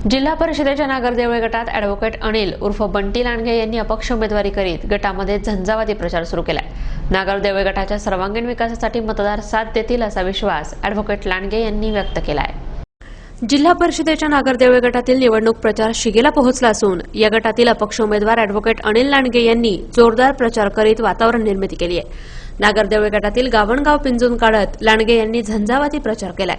जिल्हा परिषदेच्या नागरदेवळे गटात ॲडव्होकेट अनिल उर्फ बंटी लांडगे यांनी अपक्ष उमेदवारी करीत गटामध्ये झंझावाती प्रचार सुरू केलाय। नागरदेवळे गटाच्या सर्वांगीण विकासासाठी मतदार साथ देतील असा विश्वास ॲडव्होकेट लांडगे यांनी व्यक्त केलाय। जिल्हा परिषदेच्या नागरदेवळे गटातील निवडणूक प्रचार शिगेला पोहोचला असून या गटातील अपक्ष उमेदवार ॲडव्होकेट अनिल लांडगे यांनी जोरदार प्रचार करीत वातावरण निर्मिती केली आहे। नागरदेवळे गटातील गावणगाव पिंजून काढत लांडगे यांनी झंझावाती प्रचार केलाय।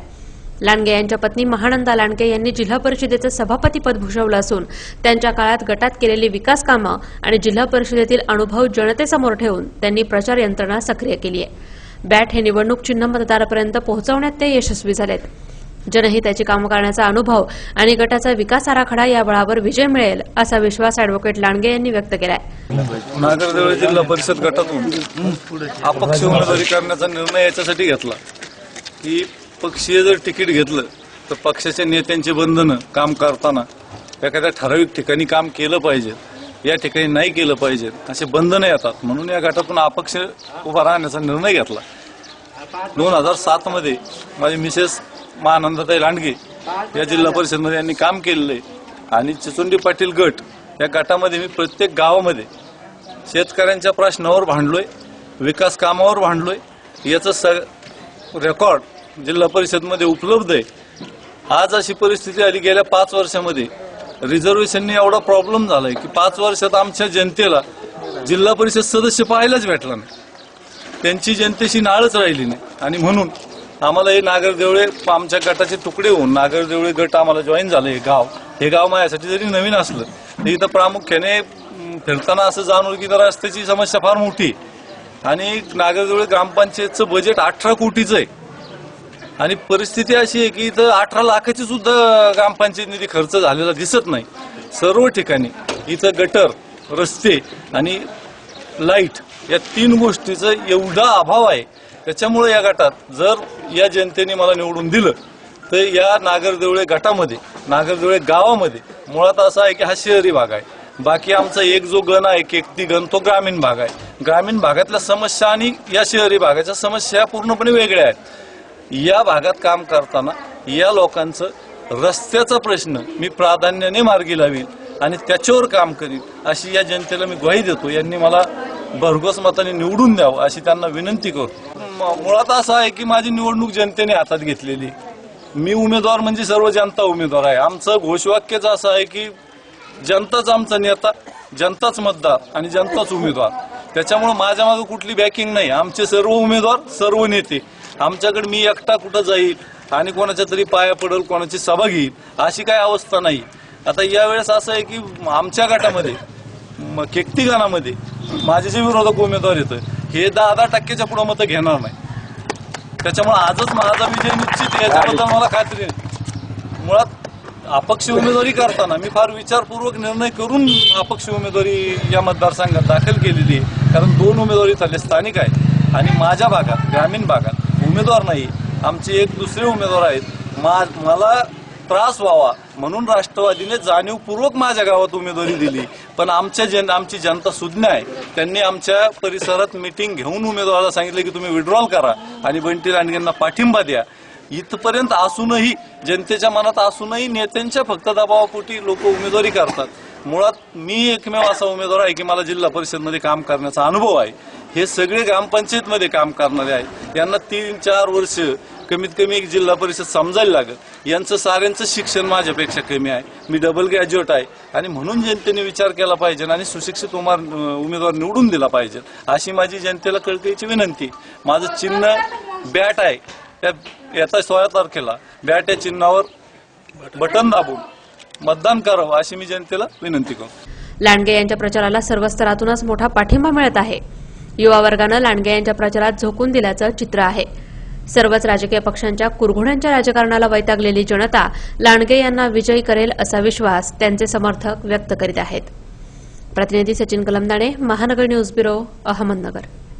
लांडगे यांच्या पत्नी महानंदा लांडगे यांनी जिल्हा परिषदेचं सभापतीपद भूषवलं असून त्यांच्या काळात गटात केलेली विकास कामं आणि जिल्हा परिषदेतील अनुभव जनतेसमोर ठेवून त्यांनी प्रचार यंत्रणा सक्रिय केली आहे। बॅट हे निवडणूक चिन्ह मतदारापर्यंत पोहोचवण्यात ते यशस्वी झालेत। जनहिताची कामं करण्याचा अनुभव आणि गटाचा विकास आराखडा या बळावर विजय मिळेल असा विश्वास ॲडव्होकेट लांडगे यांनी व्यक्त केलाय। नागरदेवळे जिल्हा परिषद गटातून अपक्ष उमेदवारी करण्याचा निर्णय याच्यासाठी घेतला की पक्षीय जर तिकीट घेतलं तर पक्षाच्या नेत्यांचे बंधनं काम करताना एखाद्या ठराविक ठिकाणी काम केलं पाहिजे, या ठिकाणी नाही केलं पाहिजे असे बंधनं येतात। म्हणून या गटातून अपक्ष उभा राहण्याचा निर्णय घेतला। 2007 मध्ये माझी मिसेस महानंदाताई लांडगे या जिल्हा परिषदमध्ये यांनी काम केलेलं आहे आणि चिचुंडी पाटील गट या गटामध्ये मी प्रत्येक गावामध्ये शेतकऱ्यांच्या प्रश्नावर भांडलोय, विकास कामावर भांडलोय। याचं रेकॉर्ड जिल्हा परिषदमध्ये उपलब्ध आहे। आज अशी परिस्थिती आली गेल्या 5 वर्षामध्ये रिझर्वेशनने एवढा प्रॉब्लेम झालाय की 5 वर्षात आमच्या जनतेला जिल्हा परिषद सदस्य पाहायलाच भेटला नाही, त्यांची जनतेशी नाळच राहिली नाही। आणि म्हणून आम्हाला हे नागरदेवळे आमच्या गटाचे तुकडे होऊन नागरदेवळे गट आम्हाला जॉईन झालं। हे गाव माझ्यासाठी जरी नवीन असलं तरी इथं प्रामुख्याने फिरताना असं जाणवलं की रस्त्याची समस्या फार मोठी आणि नागरदेवळे ग्रामपंचायतचं बजेट 18 कोटीचं आहे आणि परिस्थिती अशी आहे की इथं 18 लाखाची सुद्धा ग्रामपंचायत निधी खर्च झालेला दिसत नाही। सर्व ठिकाणी इथं गटर, रस्ते आणि लाईट या 3 गोष्टीचा एवढा अभाव आहे। त्याच्यामुळे या गटात जर या जनतेने मला निवडून दिलं तर या नागरदेवळे गटामध्ये, नागरदेवळे गावामध्ये मुळात असा आहे की हा शहरी भाग आहे। बाकी आमचा एक जो गण आहे केकती गण तो ग्रामीण भाग आहे। ग्रामीण भागातल्या समस्या आणि या शहरी भागाच्या समस्या पूर्णपणे वेगळ्या आहेत। या भागात काम करताना या लोकांचं रस्त्याचा प्रश्न मी प्राधान्याने मार्गी लावील आणि त्याच्यावर काम करीन अशी या जनतेला मी ग्वाही देतो। यांनी मला भरघोस मताने निवडून द्यावं अशी त्यांना विनंती करतो। मुळात असं आहे की माझी निवडणूक जनतेने हातात घेतलेली, मी उमेदवार म्हणजे सर्व जनता उमेदवार आहे। आमचं घोषवाक्यच असं आहे की जनताच आमचा नेता, जनताच मतदार आणि जनताच उमेदवार। त्याच्यामुळे माझ्या मागे कुठली बॅकिंग नाही। आमचे सर्व उमेदवार, सर्व नेते आमच्याकडे, मी एकटा कुठं जाईल आणि कोणाच्या तरी पाया पडेल, कोणाची सभा घेईल अशी काही अवस्था नाही। आता यावेळेस असं आहे की आमच्या गटामध्ये केकती गणामध्ये माझे जे विरोधक उमेदवार येतं हे 10% पुढे मतं घेणार नाही। त्याच्यामुळे आजच माझा विजय निश्चित आहे याच्याबद्दल मला खात्री आहे। मुळात अपक्ष उमेदवारी करताना मी फार विचारपूर्वक निर्णय करून अपक्ष उमेदवारी या मतदारसंघात दाखल केलेली आहे, कारण 2 उमेदवारी झाले स्थानिक आहे आणि माझ्या भागात, ग्रामीण भागात उमेदवार नाही। आमचे एक दुसरे उमेदवार आहेत। मला त्रास व्हावा म्हणून राष्ट्रवादीने जाणीवपूर्वक माझ्या गावात उमेदवारी दिली, पण आमची जनता सुज्ञ आहे। त्यांनी आमच्या परिसरात मीटिंग घेऊन उमेदवाराला सांगितलं की तुम्ही विड्रॉल करा आणि बंटी लांडगेंना पाठिंबा द्या। इथपर्यंत असूनही, जनतेच्या मनात असूनही नेत्यांच्या फक्त दबावापोटी लोक उमेदवारी करतात। मुळात मी एकमेव असा उमेदवार आहे की मला जिल्हा परिषदमध्ये काम करण्याचा अनुभव आहे। हे सगळे ग्रामपंचायतमध्ये काम करणारे आहेत। यांना 3-4 वर्ष कमीत कमी एक जिल्हा परिषद समजायला लागत। यांचं साऱ्यांचं शिक्षण माझ्यापेक्षा कमी आहे। मी डबल ग्रॅज्युएट आहे आणि म्हणून जनतेने विचार केला पाहिजे आणि सुशिक्षित उमेदवार निवडून दिला पाहिजे अशी माझी जनतेला कळकळीची विनंती। माझं चिन्ह बॅट आहे। येत्या 16 तारखेला बॅट या चिन्हावर बटन दाबून मतदान करावं अशी मी जनतेला विनंती करतो। लांडगे यांच्या प्रचाराला सर्व स्तरातूनच मोठा पाठिंबा मिळत आहे। युवा वर्गानं लांडगे यांच्या प्रचारात झोकून दिल्याचं चित्र आहे। सर्वच राजकीय पक्षांच्या कुरघोड्यांच्या राजकारणाला वैतागलेली जनता लांडगे यांना विजयी करेल असा विश्वास त्यांचे समर्थक व्यक्त करीत आहेत। प्रतिनिधी सचिन कलमदाणे, महानगर न्यूज ब्युरो, अहमदनगर।